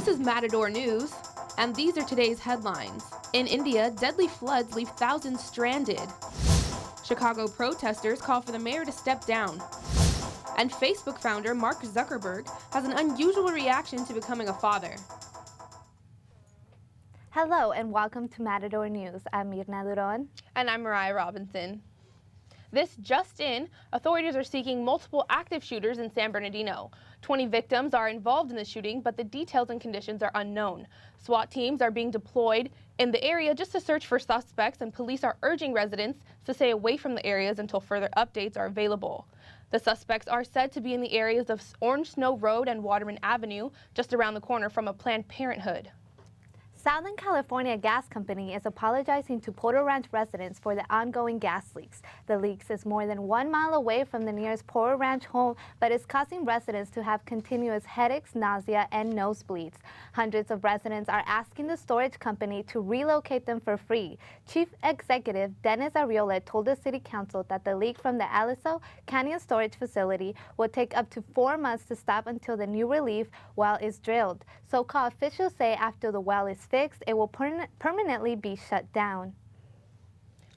This is Matador News, and these are today's headlines. In India, deadly floods leave thousands stranded. Chicago protesters call for the mayor to step down. And Facebook founder Mark Zuckerberg has an unusual reaction to becoming a father. Hello and welcome to Matador News. I'm Mirna Duron. And I'm Mariah Robinson. This just in, authorities are seeking multiple active shooters in San Bernardino. 20 victims are involved in the shooting, but the details and conditions are unknown. SWAT teams are being deployed in the area just to search for suspects, and police are urging residents to stay away from the areas until further updates are available. The suspects are said to be in the areas of Orange Snow Road and Waterman Avenue, just around the corner from a Planned Parenthood. Southern California Gas Company is apologizing to Porter Ranch residents for the ongoing gas leaks. The leaks is more than 1 mile away from the nearest Porter Ranch home, but is causing residents to have continuous headaches, nausea, and nosebleeds. Hundreds of residents are asking the storage company to relocate them for free. Chief Executive Dennis Arriola told the City Council that the leak from the Aliso Canyon storage facility will take up to 4 months to stop until the new relief well is drilled. So-called officials say after the well is fixed, it will permanently be shut down.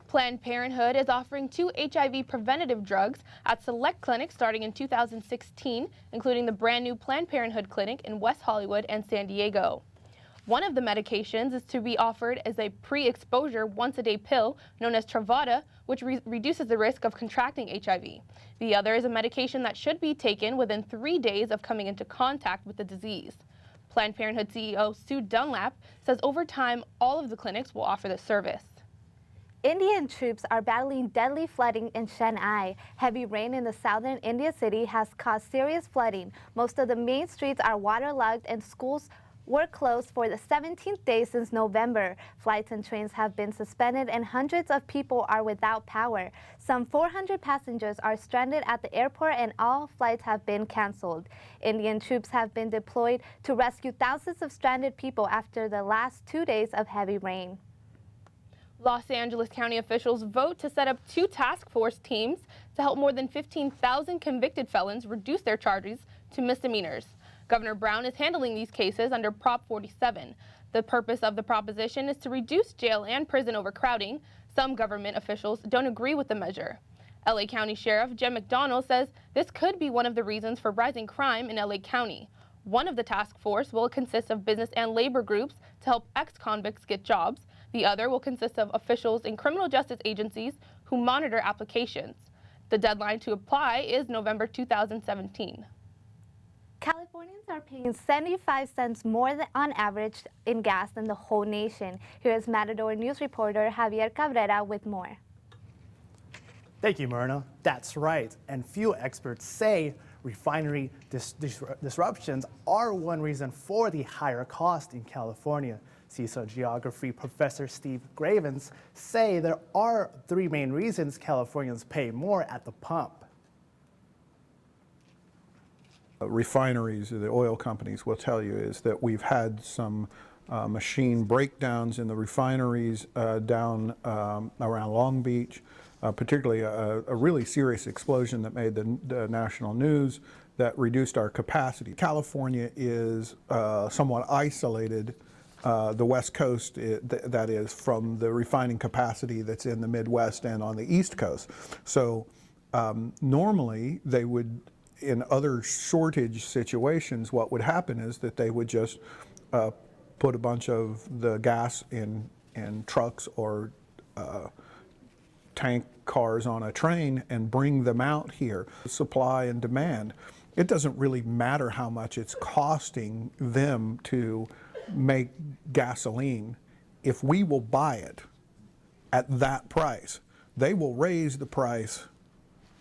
Planned Parenthood is offering 2 HIV preventative drugs at select clinics starting in 2016, including the brand new Planned Parenthood clinic in West Hollywood and San Diego. One of the medications is to be offered as a pre-exposure once-a-day pill known as Truvada, which reduces the risk of contracting HIV. The other is a medication that should be taken within 3 days of coming into contact with the disease. Planned Parenthood CEO Sue Dunlap says over time, all of the clinics will offer this service. Indian troops are battling deadly flooding in Chennai. Heavy rain in the southern India city has caused serious flooding. Most of the main streets are waterlogged and schools were closed for the 17th day since November. Flights and trains have been suspended and hundreds of people are without power. Some 400 passengers are stranded at the airport and all flights have been canceled. Indian troops have been deployed to rescue thousands of stranded people after the last 2 days of heavy rain. Los Angeles County officials vote to set up 2 task force teams to help more than 15,000 convicted felons reduce their charges to misdemeanors. Governor Brown is handling these cases under Prop 47. The purpose of the proposition is to reduce jail and prison overcrowding. Some government officials don't agree with the measure. LA County Sheriff Jim McDonnell says this could be one of the reasons for rising crime in LA County. One of the task force will consist of business and labor groups to help ex-convicts get jobs. The other will consist of officials in criminal justice agencies who monitor applications. The deadline to apply is November 2017. Californians are paying 75 cents more on average in gas than the whole nation. Here is Matador News reporter Javier Cabrera with more. Thank you, Mirna. That's right. And few experts say refinery disruptions are one reason for the higher cost in California. CSUN geography professor Steve Gravens say there are 3 main reasons Californians pay more at the pump. Refineries, the oil companies will tell you is that we've had some machine breakdowns in the refineries down around Long Beach, particularly a really serious explosion that made the national news that reduced our capacity. California is somewhat isolated, the West Coast, that is, from the refining capacity that's in the Midwest and on the East Coast. So normally they would, in other shortage situations, what would happen is that they would just put a bunch of the gas in trucks or tank cars on a train and bring them out here. Supply and demand. It doesn't really matter how much it's costing them to make gasoline. If we will buy it at that price, they will raise the price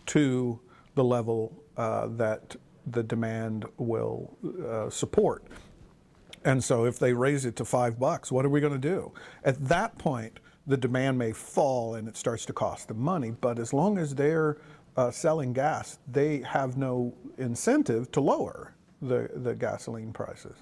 to the level that the demand will support. And so if they raise it to $5, what are we going to do? At that point, the demand may fall and it starts to cost them money, but as long as they're selling gas, they have no incentive to lower the gasoline prices.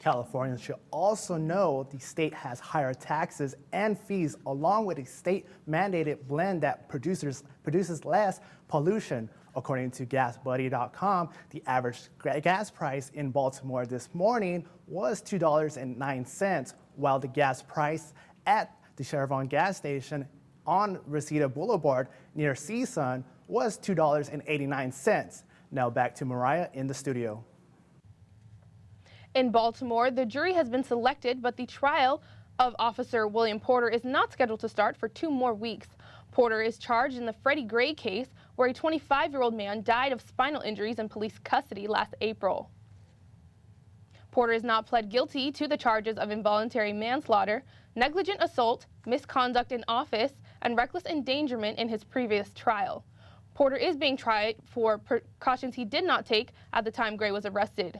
Californians should also know the state has higher taxes and fees, along with a state-mandated blend that produces less pollution. According to GasBuddy.com, the average gas price in Baltimore this morning was $2.09, while the gas price at the Chevron gas station on Reseda Boulevard near CSUN was $2.89. Now back to Mariah in the studio. In Baltimore, the jury has been selected, but the trial of Officer William Porter is not scheduled to start for 2 more weeks. Porter is charged in the Freddie Gray case, where a 25-year-old man died of spinal injuries in police custody last April. Porter is not pled guilty to the charges of involuntary manslaughter, negligent assault, misconduct in office, and reckless endangerment in his previous trial. Porter is being tried for precautions he did not take at the time Gray was arrested.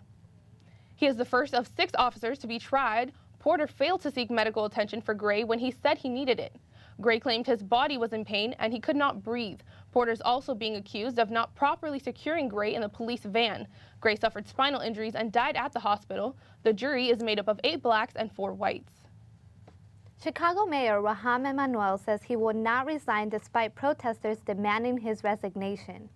He is the first of 6 officers to be tried. Porter failed to seek medical attention for Gray when he said he needed it. Gray claimed his body was in pain and he could not breathe. Porter is also being accused of not properly securing Gray in the police van. Gray suffered spinal injuries and died at the hospital. The jury is made up of 8 blacks and 4 whites. Chicago Mayor Rahm Emanuel says he will not resign despite protesters demanding his resignation.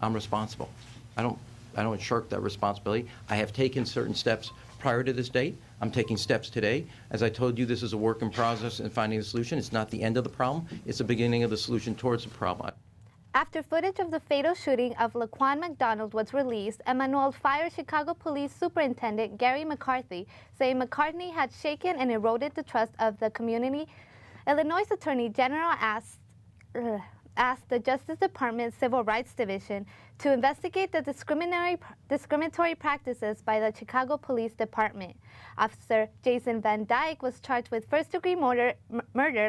I'm responsible. I don't shirk that responsibility. I have taken certain steps prior to this date. I'm taking steps today. As I told you, this is a work in process in finding a solution. It's not the end of the problem. It's the beginning of the solution towards the problem. After footage of the fatal shooting of Laquan McDonald was released, Emanuel fired Chicago Police Superintendent Gary McCarthy, saying McCarthy had shaken and eroded the trust of the community. Illinois Attorney General asked the Justice Department Civil Rights Division to investigate the discriminatory practices by the Chicago Police Department. Officer Jason Van Dyke was charged with first-degree murder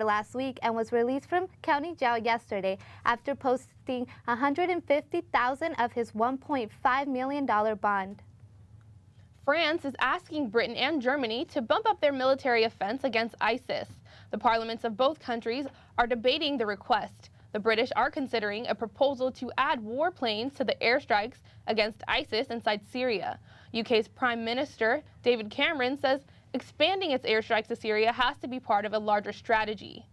last week and was released from county jail yesterday after posting $150,000 of his $1.5 million bond. France is asking Britain and Germany to bump up their military offense against ISIS. The parliaments of both countries are debating the request. The British are considering a proposal to add warplanes to the airstrikes against ISIS inside Syria. UK's Prime Minister David Cameron says expanding its airstrikes to Syria has to be part of a larger strategy.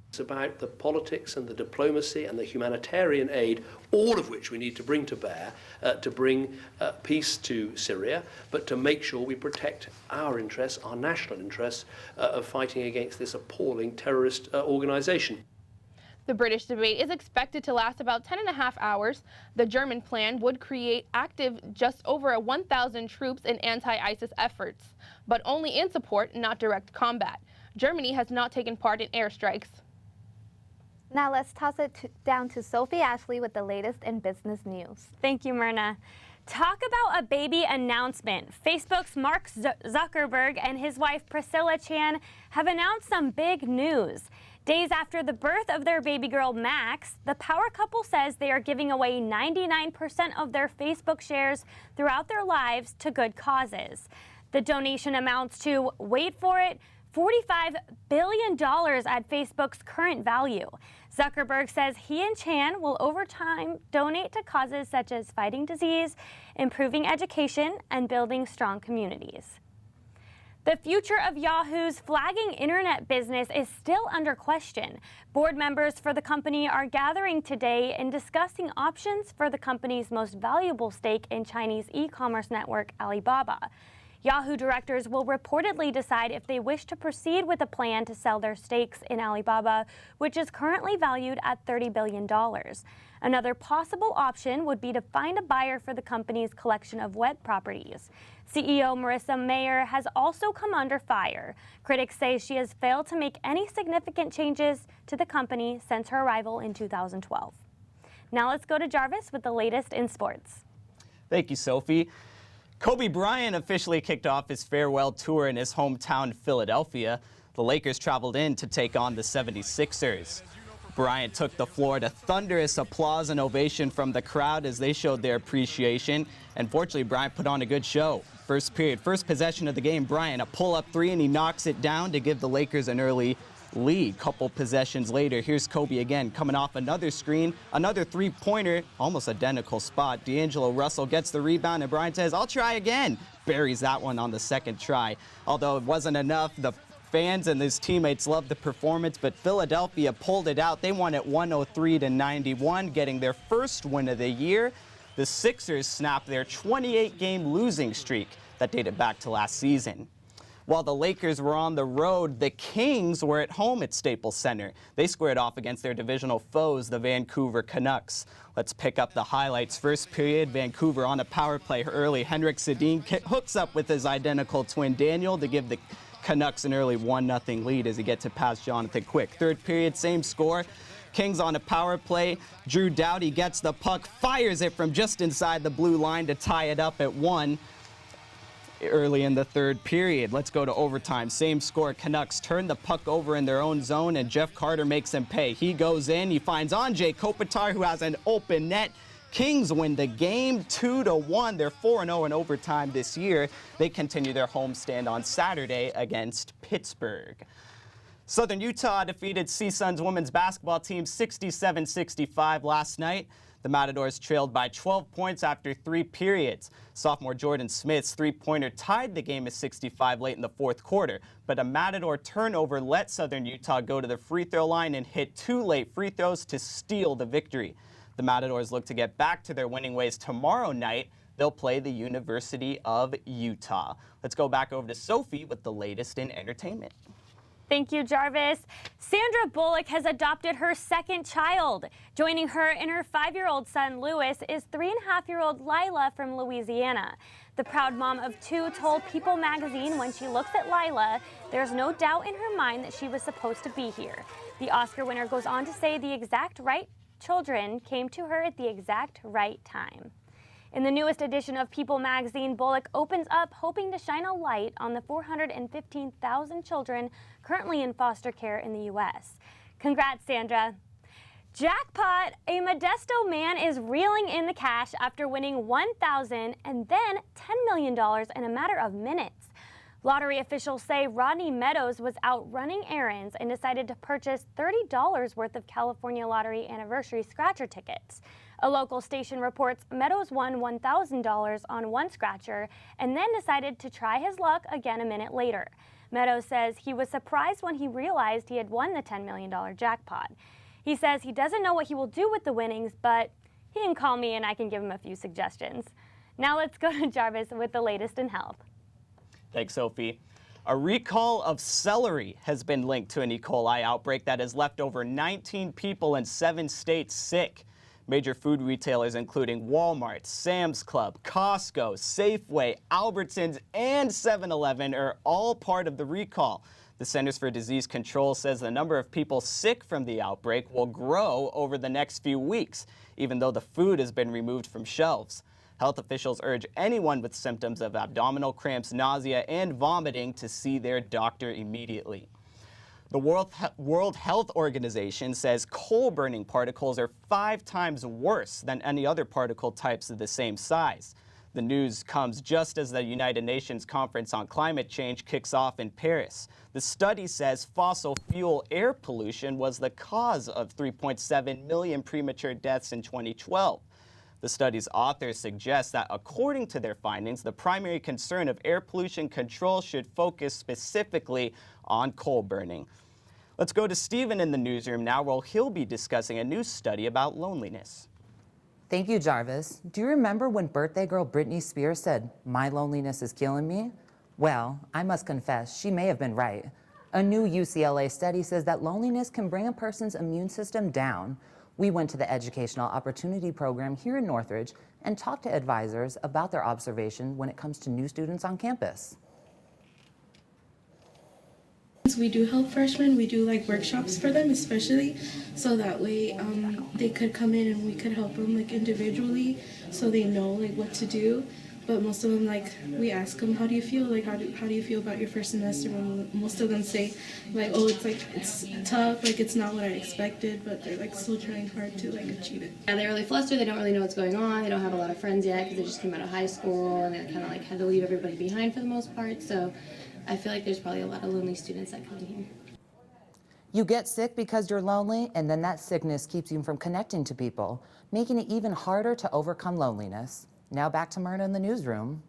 It's about the politics and the diplomacy and the humanitarian aid, all of which we need to bring to bear to bring peace to Syria, but to make sure we protect our interests, our national interests, of fighting against this appalling terrorist organisation. The British debate is expected to last about 10.5 hours. The German plan would create active just over 1,000 troops in anti-ISIS efforts, but only in support, not direct combat. Germany has not taken part in airstrikes. Now let's toss it down to Sophie Ashley with the latest in business news. Thank you, Mirna. Talk about a baby announcement. Facebook's Mark Zuckerberg and his wife Priscilla Chan have announced some big news. Days after the birth of their baby girl Max, the power couple says they are giving away 99% of their Facebook shares throughout their lives to good causes. The donation amounts to, wait for it, $45 billion at Facebook's current value. Zuckerberg says he and Chan will over time donate to causes such as fighting disease, improving education, and building strong communities. The future of Yahoo's flagging internet business is still under question. Board members for the company are gathering today and discussing options for the company's most valuable stake in Chinese e-commerce network Alibaba. Yahoo directors will reportedly decide if they wish to proceed with a plan to sell their stakes in Alibaba, which is currently valued at $30 billion. Another possible option would be to find a buyer for the company's collection of web properties. CEO Marissa Mayer has also come under fire. Critics say she has failed to make any significant changes to the company since her arrival in 2012. Now let's go to Jarvis with the latest in sports. Thank you, Sophie. Kobe Bryant officially kicked off his farewell tour in his hometown, Philadelphia. The Lakers traveled in to take on the 76ers. Bryant took the floor to thunderous applause and ovation from the crowd as they showed their appreciation. And fortunately, Bryant put on a good show. First possession of the game, Bryant, a pull-up three, and he knocks it down to give the Lakers an early lead. Couple possessions later, here's Kobe again, coming off another screen, another three-pointer, almost identical spot. D'Angelo Russell gets the rebound, and Bryant says, "I'll try again." Buries that one on the second try. Although it wasn't enough, the fans and his teammates loved the performance, but Philadelphia pulled it out. They won at 103-91, getting their first win of the year. The Sixers snapped their 28-game losing streak that dated back to last season. While the Lakers were on the road, the Kings were at home at Staples Center. They squared off against their divisional foes, the Vancouver Canucks. Let's pick up the highlights. First period, Vancouver on a power play early. Henrik Sedin hooks up with his identical twin Daniel to give the Canucks an early 1-0 lead as he gets it past Jonathan Quick. Third period, same score. Kings on a power play. Drew Doughty gets the puck, fires it from just inside the blue line to tie it up at 1. Early in the third period. Let's go to overtime. Same score. Canucks turn the puck over in their own zone, and Jeff Carter makes him pay. He goes in. He finds Andrei Kopitar, who has an open net. Kings win the game 2-1. They're 4-0 in overtime this year. They continue their homestand on Saturday against Pittsburgh. Southern Utah defeated CSUN's women's basketball team 67-65 last night. The Matadors trailed by 12 points after 3 periods. Sophomore Jordan Smith's three-pointer tied the game at 65 late in the fourth quarter, but a Matador turnover let Southern Utah go to the free throw line and hit 2 late free throws to steal the victory. The Matadors look to get back to their winning ways tomorrow night. They'll play the University of Utah. Let's go back over to Sophie with the latest in entertainment. Thank you, Jarvis. Sandra Bullock has adopted her second child. Joining her and her 5-year-old son, Lewis, is 3.5-year-old Lila from Louisiana. The proud mom of 2 told People magazine when she looks at Lila, there's no doubt in her mind that she was supposed to be here. The Oscar winner goes on to say the exact right children came to her at the exact right time. In the newest edition of People magazine, Bullock opens up hoping to shine a light on the 415,000 children currently in foster care in the U.S. Congrats, Sandra. Jackpot! A Modesto man is reeling in the cash after winning $1,000 and then $10 million in a matter of minutes. Lottery officials say Rodney Meadows was out running errands and decided to purchase $30 worth of California Lottery anniversary scratcher tickets. A local station reports Meadows won $1,000 on one scratcher and then decided to try his luck again a minute later. Meadows says he was surprised when he realized he had won the $10 million jackpot. He says he doesn't know what he will do with the winnings, but he can call me and I can give him a few suggestions. Now let's go to Jarvis with the latest in health. Thanks, Sophie. A recall of celery has been linked to an E. coli outbreak that has left over 19 people in 7 states sick. Major food retailers including Walmart, Sam's Club, Costco, Safeway, Albertsons, and 7-Eleven are all part of the recall. The Centers for Disease Control says the number of people sick from the outbreak will grow over the next few weeks, even though the food has been removed from shelves. Health officials urge anyone with symptoms of abdominal cramps, nausea, and vomiting to see their doctor immediately. The World Health Organization says coal-burning particles are 5 times worse than any other particle types of the same size. The news comes just as the United Nations Conference on Climate Change kicks off in Paris. The study says fossil fuel air pollution was the cause of 3.7 million premature deaths in 2012. The study's authors suggest that according to their findings, the primary concern of air pollution control should focus specifically on coal burning. Let's go to Stephen in the newsroom now, where he'll be discussing a new study about loneliness. Thank you, Jarvis. Do you remember when birthday girl Britney Spears said, "My loneliness is killing me"? Well, I must confess, she may have been right. A new UCLA study says that loneliness can bring a person's immune system down. We went to the Educational Opportunity Program here in Northridge and talked to advisors about their observation when it comes to new students on campus. We do help freshmen. We do like workshops for them, especially so that way they could come in and we could help them like individually so they know like what to do. But most of them, like, we ask them, how do you feel? Like, how do you feel about your first semester? And most of them say, like, oh, it's tough, like, it's not what I expected, but they're, like, still trying hard to, like, achieve it. Yeah, they're really flustered. They don't really know what's going on. They don't have a lot of friends yet because they just came out of high school and they kind of, like, had to leave everybody behind for the most part. So I feel like there's probably a lot of lonely students that come in here. You get sick because you're lonely, and then that sickness keeps you from connecting to people, making it even harder to overcome loneliness. Now back to Mirna in the newsroom.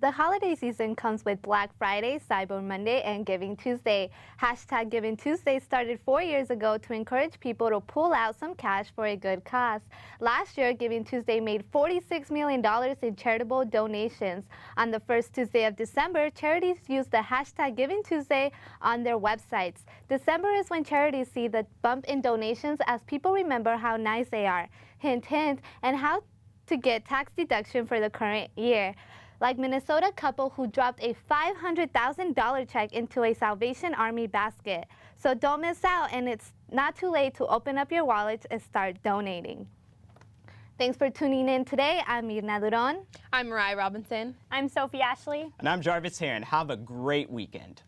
The holiday season comes with Black Friday, Cyber Monday, and Giving Tuesday. Hashtag Giving Tuesday started 4 years ago to encourage people to pull out some cash for a good cause. Last year, Giving Tuesday made $46 million in charitable donations. On the first Tuesday of December, charities use the hashtag Giving Tuesday on their websites. December is when charities see the bump in donations as people remember how nice they are. Hint, hint, and how to get tax deduction for the current year. Like Minnesota couple who dropped a $500,000 check into a Salvation Army basket. So don't miss out, and it's not too late to open up your wallets and start donating. Thanks for tuning in today. I'm Mirna Duron. I'm Mariah Robinson. I'm Sophia Ashley. And I'm Jarvis Haren. Have a great weekend.